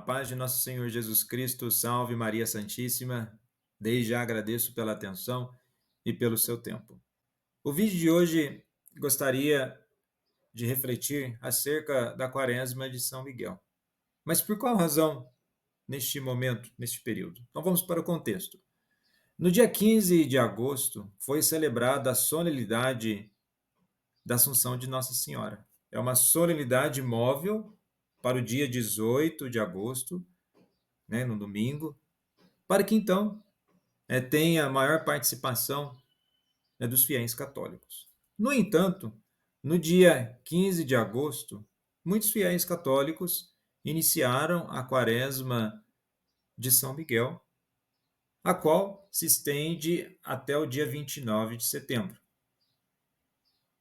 paz de nosso Senhor Jesus Cristo, salve Maria Santíssima. Desde já agradeço pela atenção e pelo seu tempo. O vídeo de hoje gostaria de refletir acerca da Quaresma de São Miguel. Mas por qual razão neste momento, neste período? Então vamos para o contexto. No dia 15 de agosto foi celebrada a solenidade da Assunção de Nossa Senhora. É uma solenidade móvel para o dia 18 de agosto, no domingo, para que então tenha maior participação dos fiéis católicos. No entanto, no dia 15 de agosto, muitos fiéis católicos iniciaram a Quaresma de São Miguel, a qual se estende até o dia 29 de setembro.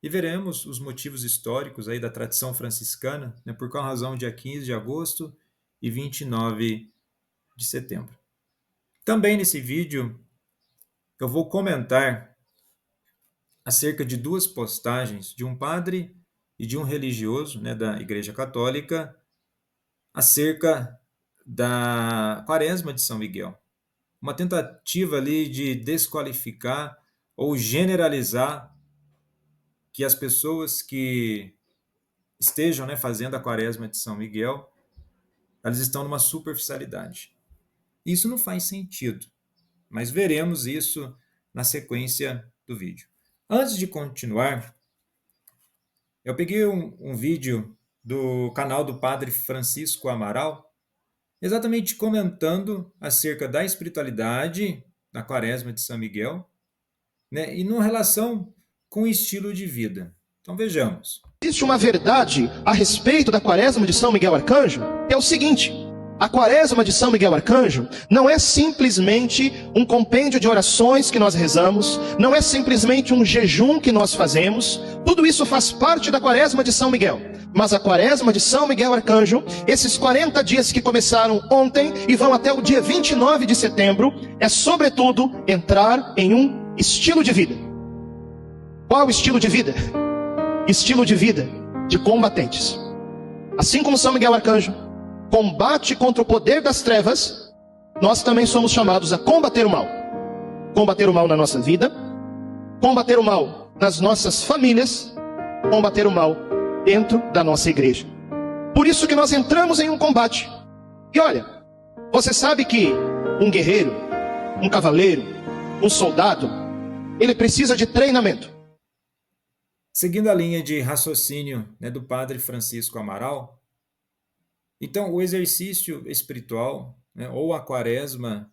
E veremos os motivos históricos aí da tradição franciscana, por qual razão dia 15 de agosto e 29 de setembro. Também nesse vídeo eu vou comentar acerca de duas postagens de um padre e de um religioso da Igreja Católica acerca da Quaresma de São Miguel. Uma tentativa ali de desqualificar ou generalizar que as pessoas que estejam fazendo a Quaresma de São Miguel, elas estão numa superficialidade. Isso não faz sentido, mas veremos isso na sequência do vídeo. Antes de continuar, eu peguei um vídeo do canal do Padre Francisco Amaral, exatamente comentando acerca da espiritualidade da Quaresma de São Miguel, e numa relação com o estilo de vida. Então vejamos. Existe uma verdade a respeito da Quaresma de São Miguel Arcanjo, que é o seguinte: a Quaresma de São Miguel Arcanjo não é simplesmente um compêndio de orações que nós rezamos, não é simplesmente um jejum que nós fazemos. Tudo isso faz parte da Quaresma de São Miguel. Mas a Quaresma de São Miguel Arcanjo, esses 40 dias que começaram ontem e vão até o dia 29 de setembro, é sobretudo entrar em um estilo de vida. Qual estilo de vida? Estilo de vida de combatentes. Assim como São Miguel Arcanjo combate contra o poder das trevas, nós também somos chamados a combater o mal. Combater o mal na nossa vida, combater o mal nas nossas famílias, combater o mal dentro da nossa igreja. Por isso que nós entramos em um combate. E olha, você sabe que um guerreiro, um cavaleiro, um soldado, ele precisa de treinamento. Seguindo a linha de raciocínio do Padre Francisco Amaral, então o exercício espiritual, ou a Quaresma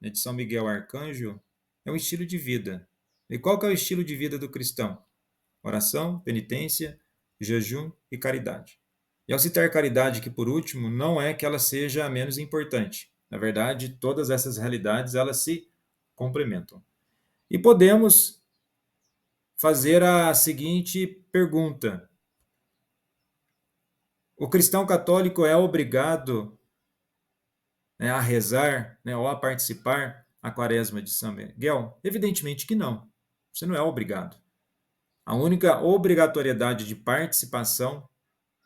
de São Miguel Arcanjo, é um estilo de vida. E qual que é o estilo de vida do cristão? Oração, penitência, jejum e caridade. E ao citar caridade aqui por último, não é que ela seja a menos importante. Na verdade, todas essas realidades elas se complementam. E podemos fazer a seguinte pergunta: o cristão católico é obrigado a rezar ou a participar da Quaresma de São Miguel? Evidentemente que não. Você não é obrigado. A única obrigatoriedade de participação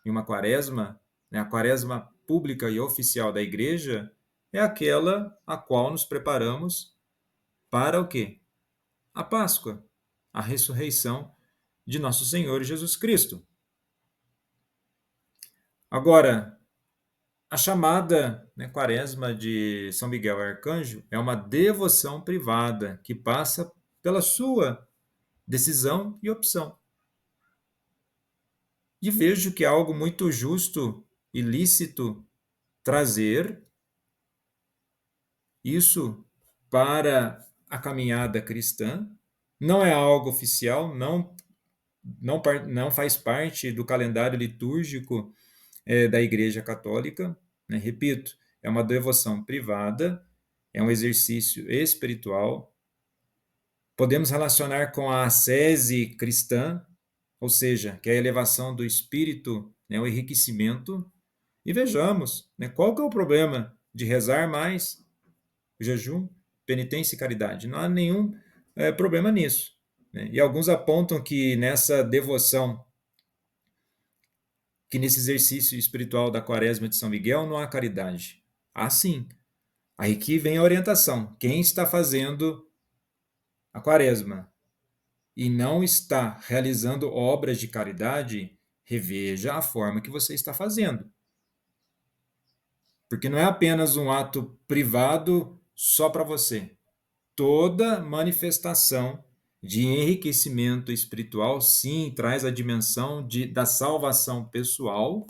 em uma Quaresma, a Quaresma pública e oficial da Igreja, é aquela a qual nos preparamos para o quê? A Páscoa, a ressurreição de nosso Senhor Jesus Cristo. Agora, a chamada Quaresma de São Miguel Arcanjo é uma devoção privada que passa pela sua decisão e opção. E vejo que é algo muito justo e lícito trazer isso para a caminhada cristã. Não é algo oficial, não faz parte do calendário litúrgico da Igreja Católica. Repito, é uma devoção privada, é um exercício espiritual. Podemos relacionar com a ascese cristã, ou seja, que é a elevação do espírito, o enriquecimento. E vejamos, qual que é o problema de rezar mais, jejum, penitência e caridade? Não há nenhum problema nisso. E alguns apontam que nessa devoção que nesse exercício espiritual da Quaresma de São Miguel não há caridade. Há sim. Aí aqui vem a orientação. Quem está fazendo a Quaresma e não está realizando obras de caridade, reveja a forma que você está fazendo. Porque não é apenas um ato privado só para você. Toda manifestação de enriquecimento espiritual, sim, traz a dimensão da salvação pessoal,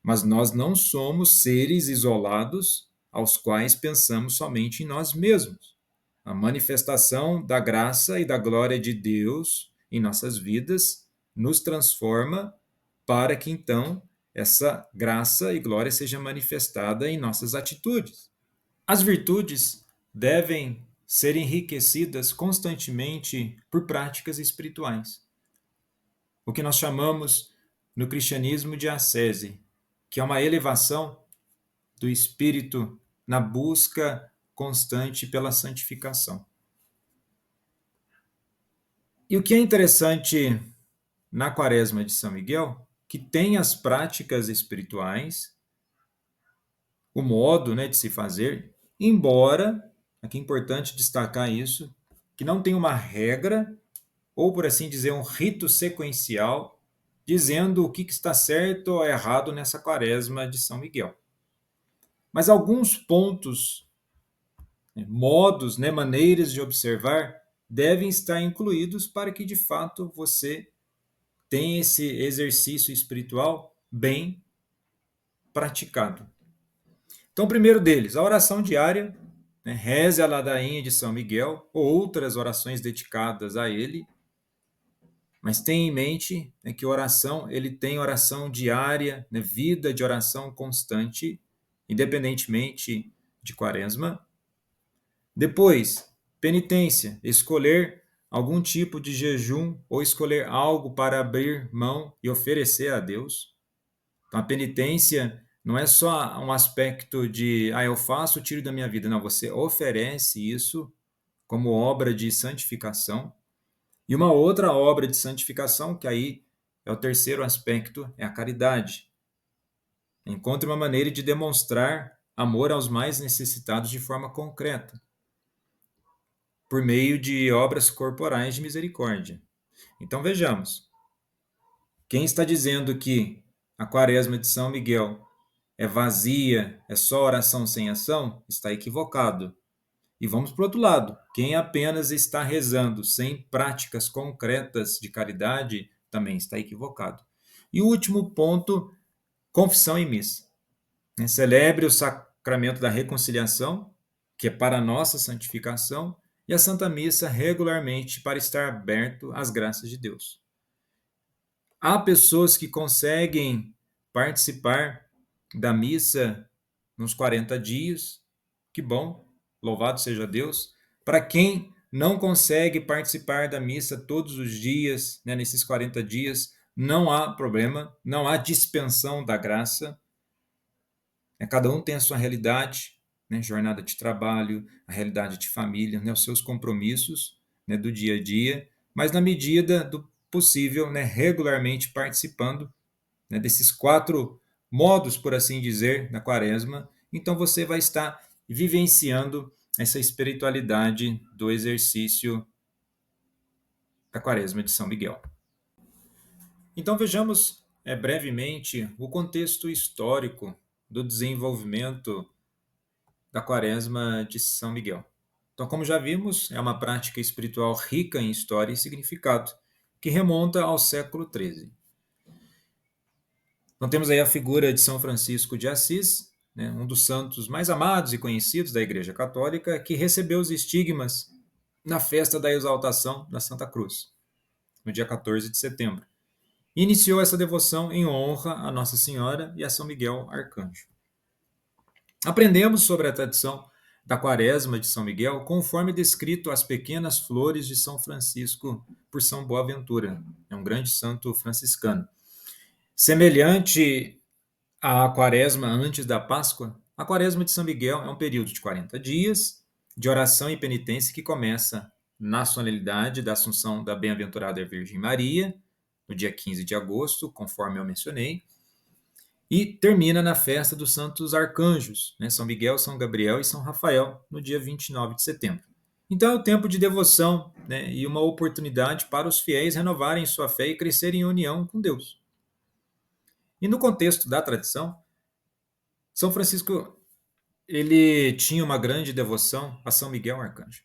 mas nós não somos seres isolados aos quais pensamos somente em nós mesmos. A manifestação da graça e da glória de Deus em nossas vidas nos transforma para que então essa graça e glória seja manifestada em nossas atitudes. As virtudes devem ser enriquecidas constantemente por práticas espirituais. O que nós chamamos no cristianismo de ascese, que é uma elevação do espírito na busca constante pela santificação. E o que é interessante na Quaresma de São Miguel, que tem as práticas espirituais, o modo, de se fazer, embora, aqui é importante destacar isso, que não tem uma regra, ou por assim dizer, um rito sequencial, dizendo o que está certo ou errado nessa Quaresma de São Miguel. Mas alguns pontos, modos, maneiras de observar, devem estar incluídos para que, de fato, você tenha esse exercício espiritual bem praticado. Então, o primeiro deles, a oração diária, reze a ladainha de São Miguel, ou outras orações dedicadas a ele, mas tenha em mente que oração, ele tem oração diária, vida de oração constante, independentemente de Quaresma. Depois, penitência, escolher algum tipo de jejum ou escolher algo para abrir mão e oferecer a Deus. Então, a penitência não é só um aspecto de, eu faço, tiro da minha vida. Não, você oferece isso como obra de santificação. E uma outra obra de santificação, que aí é o terceiro aspecto, é a caridade. Encontre uma maneira de demonstrar amor aos mais necessitados de forma concreta, por meio de obras corporais de misericórdia. Então vejamos, quem está dizendo que a Quaresma de São Miguel é vazia, é só oração sem ação, está equivocado. E vamos para o outro lado. Quem apenas está rezando sem práticas concretas de caridade também está equivocado. E o último ponto, confissão e missa. Celebre o sacramento da reconciliação, que é para a nossa santificação, e a Santa Missa regularmente para estar aberto às graças de Deus. Há pessoas que conseguem participar da missa nos 40 dias, que bom, louvado seja Deus. Para quem não consegue participar da missa todos os dias, nesses 40 dias, não há problema, não há dispensão da graça. Cada um tem a sua realidade, jornada de trabalho, a realidade de família, os seus compromissos do dia a dia, mas na medida do possível, regularmente participando desses 4 modos, por assim dizer, da Quaresma, então você vai estar vivenciando essa espiritualidade do exercício da Quaresma de São Miguel. Então vejamos brevemente o contexto histórico do desenvolvimento da Quaresma de São Miguel. Então, como já vimos, é uma prática espiritual rica em história e significado, que remonta ao século XIII. Então temos aí a figura de São Francisco de Assis, um dos santos mais amados e conhecidos da Igreja Católica, que recebeu os estigmas na festa da exaltação da Santa Cruz, no dia 14 de setembro. E iniciou essa devoção em honra a Nossa Senhora e a São Miguel Arcanjo. Aprendemos sobre a tradição da Quaresma de São Miguel conforme descrito as pequenas flores de São Francisco por São Boaventura, um grande santo franciscano. Semelhante à Quaresma antes da Páscoa, a Quaresma de São Miguel é um período de 40 dias de oração e penitência que começa na solenidade da Assunção da Bem-aventurada Virgem Maria, no dia 15 de agosto, conforme eu mencionei, e termina na festa dos santos arcanjos, né? São Miguel, São Gabriel e São Rafael, no dia 29 de setembro. Então é o tempo de devoção, né? E uma oportunidade para os fiéis renovarem sua fé e crescerem em união com Deus. E no contexto da tradição, São Francisco ele tinha uma grande devoção a São Miguel Arcanjo.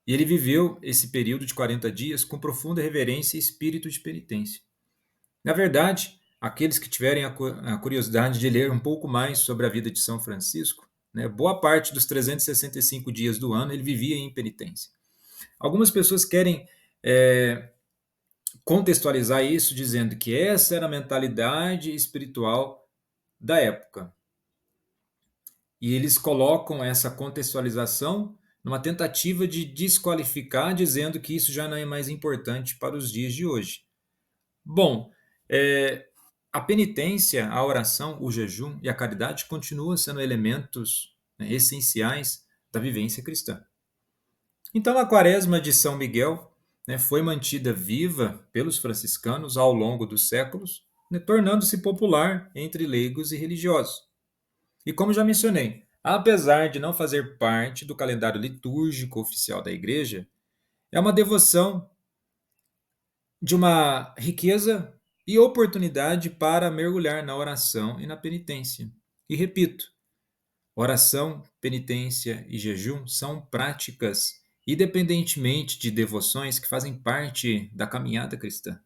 E ele viveu esse período de 40 dias com profunda reverência e espírito de penitência. Na verdade, aqueles que tiverem a curiosidade de ler um pouco mais sobre a vida de São Francisco, né, boa parte dos 365 dias do ano ele vivia em penitência. Algumas pessoas querem contextualizar isso dizendo que essa era a mentalidade espiritual da época. E eles colocam essa contextualização numa tentativa de desqualificar, dizendo que isso já não é mais importante para os dias de hoje. Bom, a penitência, a oração, o jejum e a caridade continuam sendo elementos, né, essenciais da vivência cristã. Então, a quaresma de São Miguel, né, foi mantida viva pelos franciscanos ao longo dos séculos, né, tornando-se popular entre leigos e religiosos. E como já mencionei, apesar de não fazer parte do calendário litúrgico oficial da Igreja, é uma devoção de uma riqueza e oportunidade para mergulhar na oração e na penitência. E repito, oração, penitência e jejum são práticas, independentemente de devoções, que fazem parte da caminhada cristã.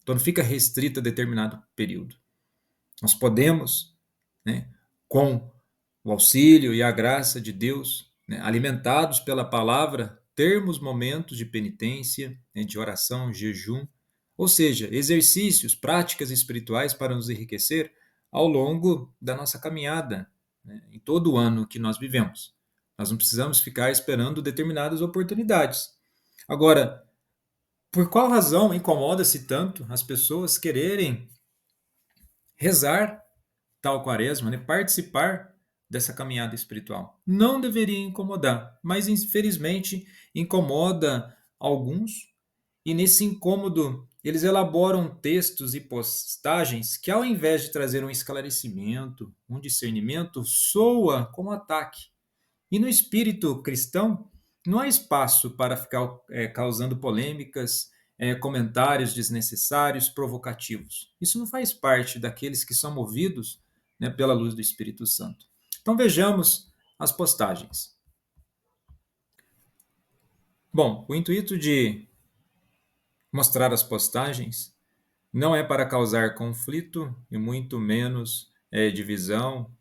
Então não fica restrita a determinado período. Nós podemos, né, com o auxílio e a graça de Deus, né, alimentados pela palavra, termos momentos de penitência, né, de oração, jejum, ou seja, exercícios, práticas espirituais para nos enriquecer ao longo da nossa caminhada, né, em todo o ano que nós vivemos. Nós não precisamos ficar esperando determinadas oportunidades. Agora, por qual razão incomoda-se tanto as pessoas quererem rezar tal quaresma, né, participar dessa caminhada espiritual? Não deveria incomodar, mas infelizmente incomoda alguns, e nesse incômodo eles elaboram textos e postagens que, ao invés de trazer um esclarecimento, um discernimento, soa como ataque. E no espírito cristão, não há espaço para ficar causando polêmicas, comentários desnecessários, provocativos. Isso não faz parte daqueles que são movidos, né, pela luz do Espírito Santo. Então vejamos as postagens. Bom, o intuito de mostrar as postagens não é para causar conflito e muito menos divisão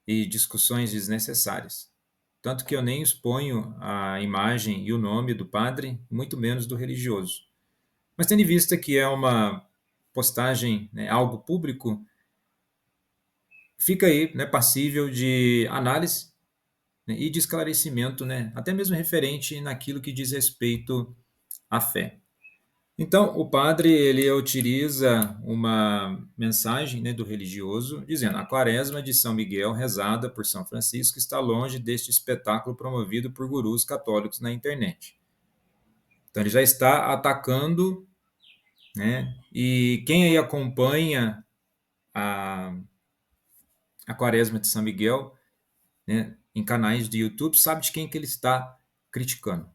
e discussões desnecessárias. Tanto que eu nem exponho a imagem e o nome do padre, muito menos do religioso. Mas tendo em vista que é uma postagem, né, algo público, fica aí, né, passível de análise, né, e de esclarecimento, né, até mesmo referente naquilo que diz respeito à fé. Então, o padre ele utiliza uma mensagem, né, do religioso, dizendo: a quaresma de São Miguel, rezada por São Francisco, está longe deste espetáculo promovido por gurus católicos na internet. Então, ele já está atacando, né? E quem aí acompanha a, a quaresma de São Miguel, né, em canais de YouTube, sabe de quem que ele está criticando.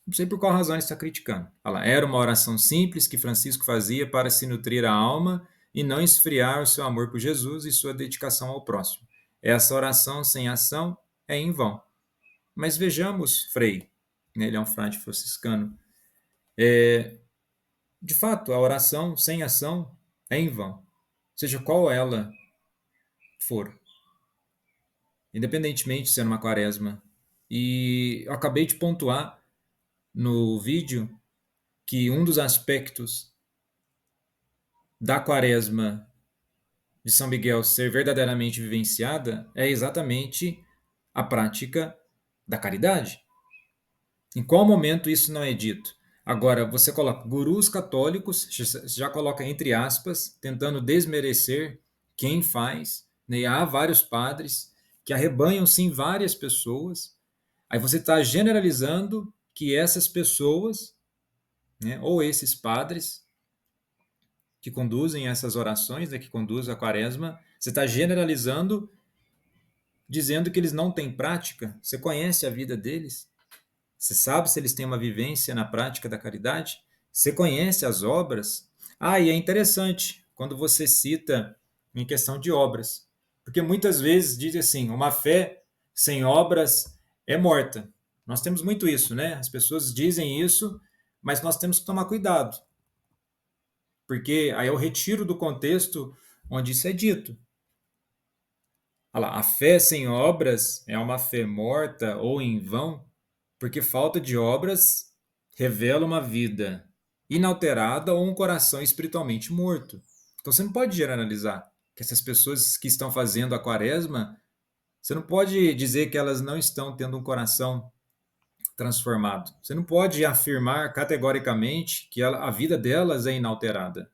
Não sei por qual razão ele está criticando. Fala, era uma oração simples que Francisco fazia para se nutrir a alma e não esfriar o seu amor por Jesus e sua dedicação ao próximo. Essa oração sem ação é em vão. Mas vejamos, Frei, né, ele é um frade franciscano, de fato, a oração sem ação é em vão, seja qual ela for, independentemente de ser uma quaresma. E eu acabei de pontuar no vídeo que um dos aspectos da quaresma de São Miguel ser verdadeiramente vivenciada é exatamente a prática da caridade. Em qual momento isso não é dito? Agora, você coloca gurus católicos, já coloca entre aspas, tentando desmerecer quem faz, né? Há vários padres que arrebanham sim várias pessoas, aí você está generalizando que essas pessoas, né, ou esses padres, que conduzem essas orações, né, que conduzem a quaresma, você está generalizando, dizendo que eles não têm prática? Você conhece a vida deles? Você sabe se eles têm uma vivência na prática da caridade? Você conhece as obras? Ah, e é interessante quando você cita em questão de obras, porque muitas vezes diz assim, uma fé sem obras é morta. Nós temos muito isso, né? As pessoas dizem isso, mas nós temos que tomar cuidado, porque aí eu retiro do contexto onde isso é dito. Olha lá, a fé sem obras é uma fé morta ou em vão, porque falta de obras revela uma vida inalterada ou um coração espiritualmente morto. Então você não pode generalizar que essas pessoas que estão fazendo a quaresma, você não pode dizer que elas não estão tendo um coração transformado. Você não pode afirmar categoricamente que a vida delas é inalterada.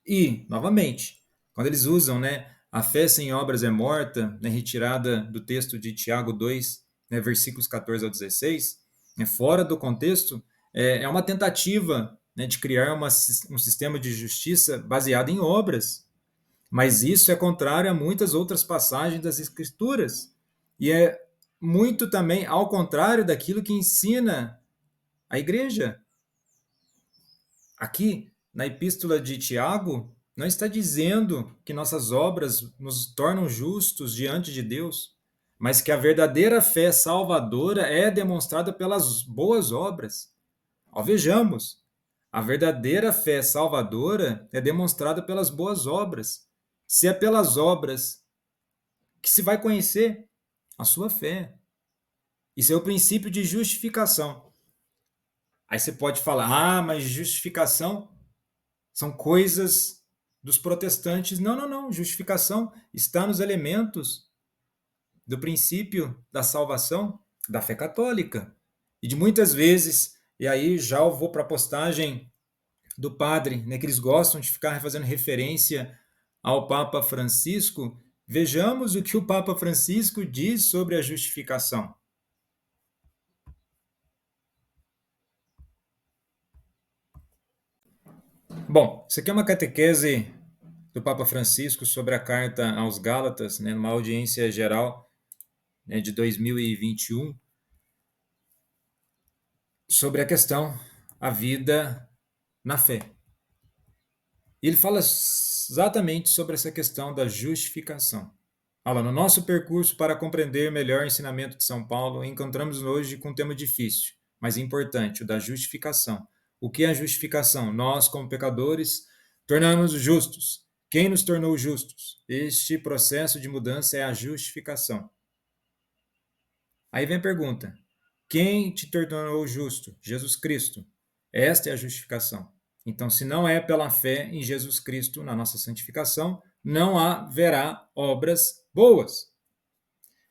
E, novamente, quando eles usam, né, a fé sem obras é morta, né, retirada do texto de Tiago 2, né, versículos 14 ao 16, né, fora do contexto, é uma tentativa, né, de criar um sistema de justiça baseado em obras. Mas isso é contrário a muitas outras passagens das Escrituras. E é muito também ao contrário daquilo que ensina a igreja. Aqui, na epístola de Tiago, não está dizendo que nossas obras nos tornam justos diante de Deus, mas que a verdadeira fé salvadora é demonstrada pelas boas obras. Ó, vejamos, a verdadeira fé salvadora é demonstrada pelas boas obras. Se é pelas obras que se vai conhecer a sua fé. Isso é o princípio de justificação. Aí você pode falar, mas justificação são coisas dos protestantes. Não, não, não. Justificação está nos elementos do princípio da salvação da fé católica. E de muitas vezes, e aí já eu vou para a postagem do padre, né, que eles gostam de ficar fazendo referência ao Papa Francisco. Vejamos o que o Papa Francisco diz sobre a justificação. Bom, isso aqui é uma catequese do Papa Francisco sobre a carta aos Gálatas, né, numa audiência geral, né, de 2021, sobre a questão, a vida na fé. E ele fala exatamente sobre essa questão da justificação. Olha, no nosso percurso para compreender melhor o ensinamento de São Paulo, encontramos hoje com um tema difícil, mas importante, o da justificação. O que é a justificação? Nós, como pecadores, tornamos-nos justos. Quem nos tornou justos? Este processo de mudança é a justificação. Aí vem a pergunta: quem te tornou justo? Jesus Cristo. Esta é a justificação. Então, se não é pela fé em Jesus Cristo na nossa santificação, não haverá obras boas.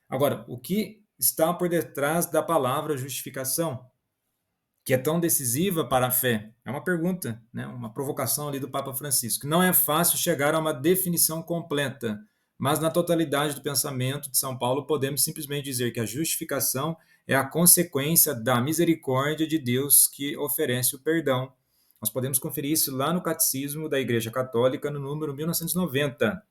Agora, o que está por detrás da palavra justificação, que é tão decisiva para a fé? É uma pergunta, né? Uma provocação ali do Papa Francisco. Não é fácil chegar a uma definição completa, mas na totalidade do pensamento de São Paulo podemos simplesmente dizer que a justificação é a consequência da misericórdia de Deus que oferece o perdão. Nós podemos conferir isso lá no Catecismo da Igreja Católica, no número 1990.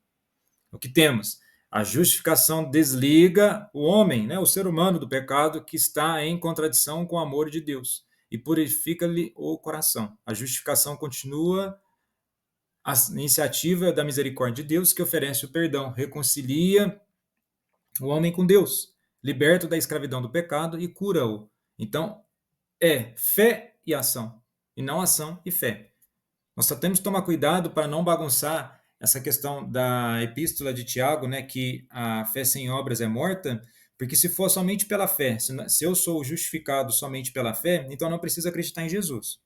O que temos? A justificação desliga o homem, né, o ser humano, do pecado que está em contradição com o amor de Deus e purifica-lhe o coração. A justificação continua a iniciativa da misericórdia de Deus que oferece o perdão, reconcilia o homem com Deus, liberta da escravidão do pecado e cura-o. Então, é fé e ação, e não ação e fé. Nós só temos que tomar cuidado para não bagunçar essa questão da epístola de Tiago, né, que a fé sem obras é morta, porque se for somente pela fé, se eu sou justificado somente pela fé, então não preciso acreditar em Jesus.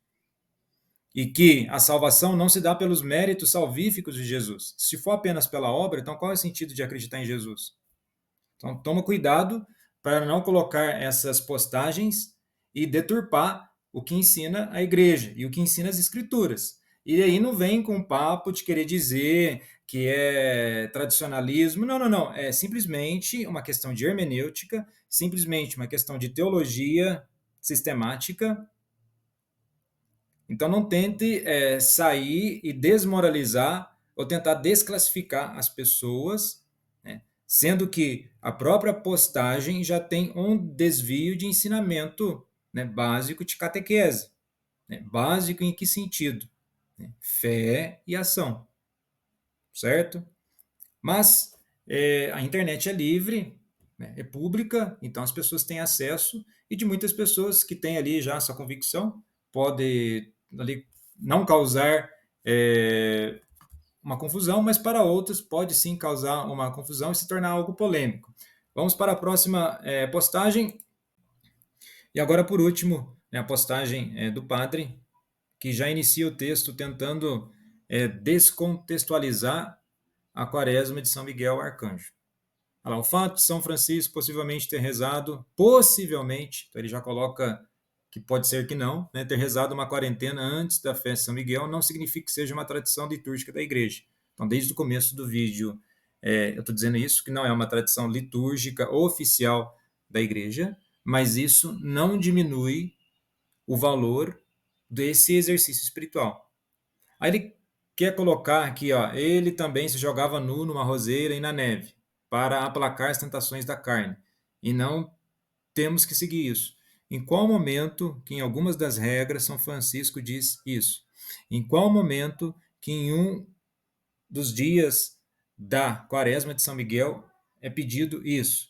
E que a salvação não se dá pelos méritos salvíficos de Jesus. Se for apenas pela obra, então qual é o sentido de acreditar em Jesus? Então toma cuidado para não colocar essas postagens e deturpar o que ensina a igreja e o que ensina as escrituras. E aí não vem com papo de querer dizer que é tradicionalismo. Não, não, não. É simplesmente uma questão de hermenêutica, simplesmente uma questão de teologia sistemática Então não tente sair e desmoralizar ou tentar desclassificar as pessoas, né? Sendo que a própria postagem já tem um desvio de ensinamento, né, básico de catequese. Né? Básico em que sentido? Né? Fé e ação, certo? Mas a internet é livre, né, é pública, então as pessoas têm acesso, e de muitas pessoas que têm ali já essa convicção, pode ali não causar uma confusão, mas para outros pode sim causar uma confusão e se tornar algo polêmico. Vamos para a próxima postagem. E agora, por último, né, a postagem do padre, que já inicia o texto tentando descontextualizar a quaresma de São Miguel Arcanjo. Olha lá, o fato de São Francisco possivelmente ter rezado, possivelmente, então ele já coloca que pode ser que não, né, ter rezado uma quarentena antes da festa de São Miguel, não significa que seja uma tradição litúrgica da igreja. Então, desde o começo do vídeo, eu estou dizendo isso, que não é uma tradição litúrgica oficial da igreja, mas isso não diminui o valor desse exercício espiritual. Aí ele quer colocar aqui, ó, ele também se jogava nu numa roseira e na neve, para aplacar as tentações da carne. E não temos que seguir isso. Em qual momento que em algumas das regras São Francisco diz isso? Em qual momento que em um dos dias da quaresma de São Miguel é pedido isso?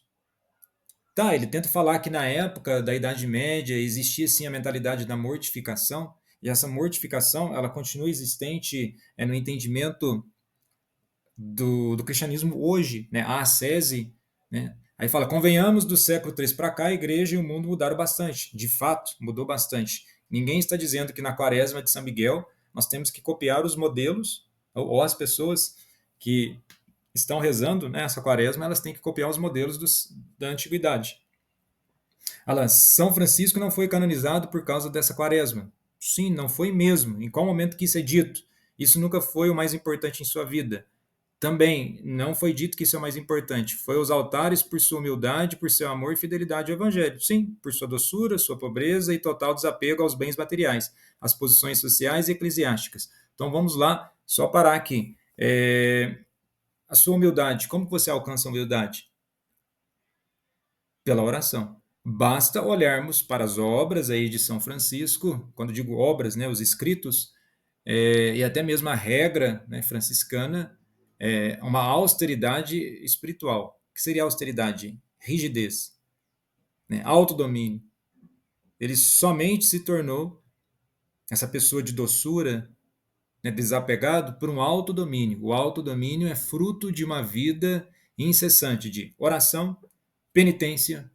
Tá, ele tenta falar que na época da Idade Média existia sim a mentalidade da mortificação, e essa mortificação ela continua existente no entendimento do cristianismo hoje, né? A ascese, né? Aí fala, convenhamos, do século III para cá, a igreja e o mundo mudaram bastante. De fato, mudou bastante. Ninguém está dizendo que na quaresma de São Miguel nós temos que copiar os modelos, ou as pessoas que estão rezando, né, essa quaresma, elas têm que copiar os modelos da antiguidade. Alan, São Francisco não foi canonizado por causa dessa quaresma. Sim, não foi mesmo. Em qual momento que isso é dito? Isso nunca foi o mais importante em sua vida. Também não foi dito que isso é o mais importante. Foi os altares por sua humildade, por seu amor e fidelidade ao Evangelho. Sim, por sua doçura, sua pobreza e total desapego aos bens materiais, às posições sociais e eclesiásticas. Então vamos lá, só parar aqui. A sua humildade, como você alcança a humildade? Pela oração. Basta olharmos para as obras aí de São Francisco, quando digo obras, né, os escritos, e até mesmo a regra, né, franciscana, uma austeridade espiritual. O que seria austeridade? Rigidez, né, autodomínio. Ele somente se tornou essa pessoa de doçura, né, desapegado por um autodomínio. O autodomínio é fruto de uma vida incessante de oração, penitência,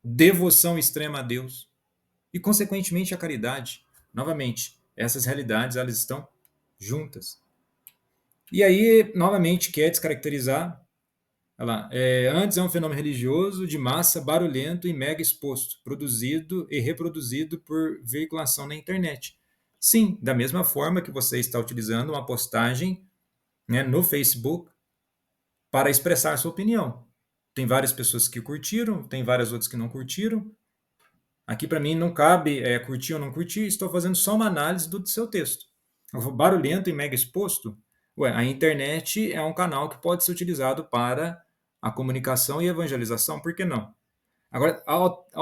devoção extrema a Deus e, consequentemente, a caridade. Novamente, essas realidades elas estão juntas. E aí, novamente, quer descaracterizar. Olha lá, antes é um fenômeno religioso de massa, barulhento e mega exposto, produzido e reproduzido por veiculação na internet. Sim, da mesma forma que você está utilizando uma postagem, né, no Facebook para expressar sua opinião. Tem várias pessoas que curtiram, tem várias outras que não curtiram. Aqui para mim não cabe curtir ou não curtir, estou fazendo só uma análise do seu texto. Barulhento e mega exposto? Ué, a internet é um canal que pode ser utilizado para a comunicação e evangelização, por que não? Agora,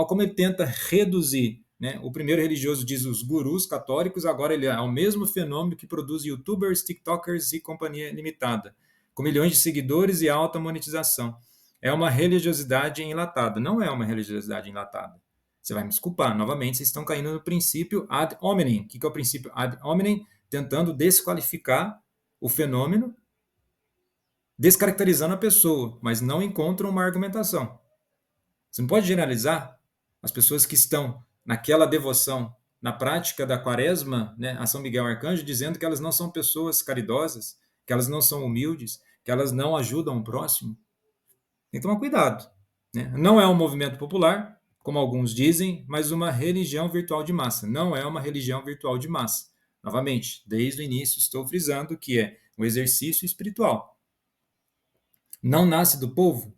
como ele tenta reduzir, né, o primeiro religioso diz os gurus católicos, agora ele é o mesmo fenômeno que produz youtubers, tiktokers e companhia limitada, com milhões de seguidores e alta monetização. É uma religiosidade enlatada. Não é uma religiosidade enlatada. Você vai me desculpar, novamente, vocês estão caindo no princípio ad hominem. O que é o princípio ad hominem? Tentando desqualificar o fenômeno, descaracterizando a pessoa, mas não encontram uma argumentação. Você não pode generalizar as pessoas que estão naquela devoção, na prática da quaresma, né, a São Miguel Arcanjo, dizendo que elas não são pessoas caridosas, que elas não são humildes, que elas não ajudam o próximo. Tem que tomar cuidado. Né? Não é um movimento popular, como alguns dizem, mas uma religião virtual de massa. Não é uma religião virtual de massa. Novamente, desde o início estou frisando que é um exercício espiritual. Não nasce do povo?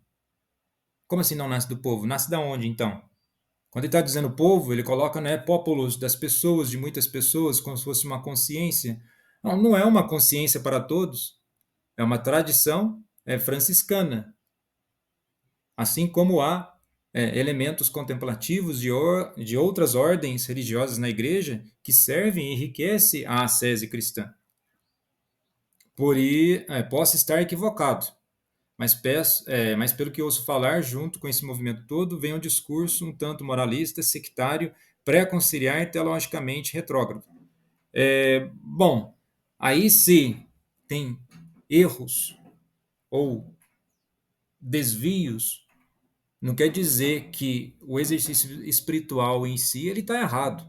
Como assim não nasce do povo? Nasce da onde, então? Quando ele está dizendo povo, ele coloca, né, pópulos, das pessoas, de muitas pessoas, como se fosse uma consciência. Não, não é uma consciência para todos, é uma tradição franciscana. Assim como há elementos contemplativos de outras ordens religiosas na igreja que servem e enriquecem a ascese cristã. Posso estar equivocado, mas pelo que ouço falar, junto com esse movimento todo, vem um discurso um tanto moralista, sectário, pré-conciliar e teologicamente retrógrado. Bom, aí se tem erros ou desvios, não quer dizer que o exercício espiritual em si ele está errado.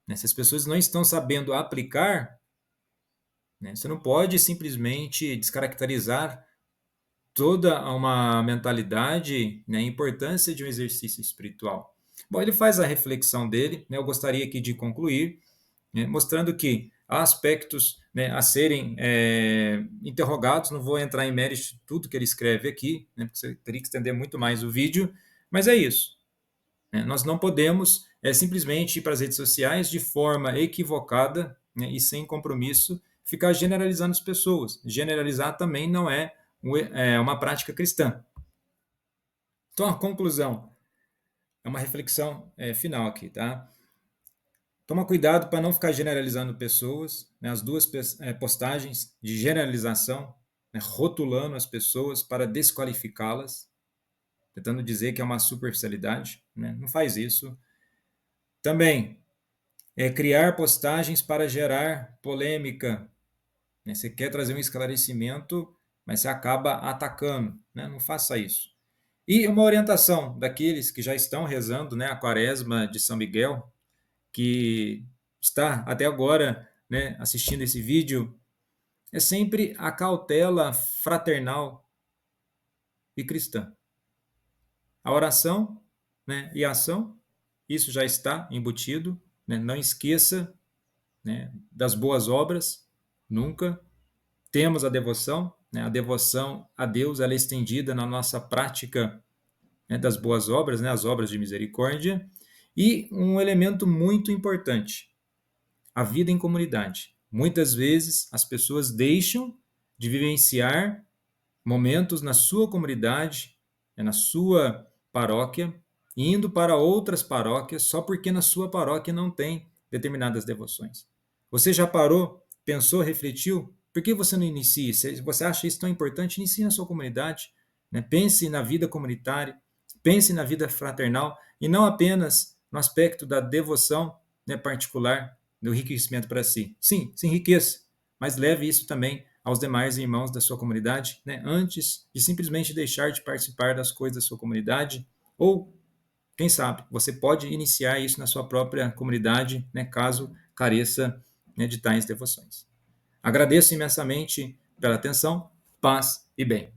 Né? Se as pessoas não estão sabendo aplicar, né, você não pode simplesmente descaracterizar toda uma mentalidade, né, a importância de um exercício espiritual. Bom, ele faz a reflexão dele, né, eu gostaria aqui de concluir, né, mostrando que há aspectos, né, a serem interrogados, não vou entrar em mérito de tudo que ele escreve aqui, né, porque você teria que estender muito mais o vídeo, mas é isso. Né, nós não podemos simplesmente ir para as redes sociais de forma equivocada, né, e sem compromisso ficar generalizando as pessoas. Generalizar também não é uma prática cristã. Então, a conclusão é uma reflexão final aqui, tá? Toma cuidado para não ficar generalizando pessoas, né? As duas postagens de generalização, né? Rotulando as pessoas para desqualificá-las, tentando dizer que é uma superficialidade, né? Não faz isso. Também criar postagens para gerar polêmica, né? Você quer trazer um esclarecimento, mas você acaba atacando, né? Não faça isso. E uma orientação daqueles que já estão rezando, né, a Quaresma de São Miguel, que está até agora, né, assistindo esse vídeo, é sempre a cautela fraternal e cristã. A oração, né, e a ação, isso já está embutido, né, não esqueça, né, das boas obras, nunca. Temos a devoção, né, a devoção a Deus ela é estendida na nossa prática, né, das boas obras, né, as obras de misericórdia, e um elemento muito importante, a vida em comunidade. Muitas vezes as pessoas deixam de vivenciar momentos na sua comunidade, né, na sua paróquia, indo para outras paróquias só porque na sua paróquia não tem determinadas devoções. Você já parou, pensou, refletiu? Por que você não inicia? Se você acha isso tão importante, inicie na sua comunidade. Né? Pense na vida comunitária, pense na vida fraternal e não apenas no aspecto da devoção, né, particular, do enriquecimento para si. Sim, se enriqueça, mas leve isso também aos demais irmãos da sua comunidade, né, antes de simplesmente deixar de participar das coisas da sua comunidade, ou, quem sabe, você pode iniciar isso na sua própria comunidade, né, caso careça, né, de tais devoções. Agradeço imensamente pela atenção, paz e bem.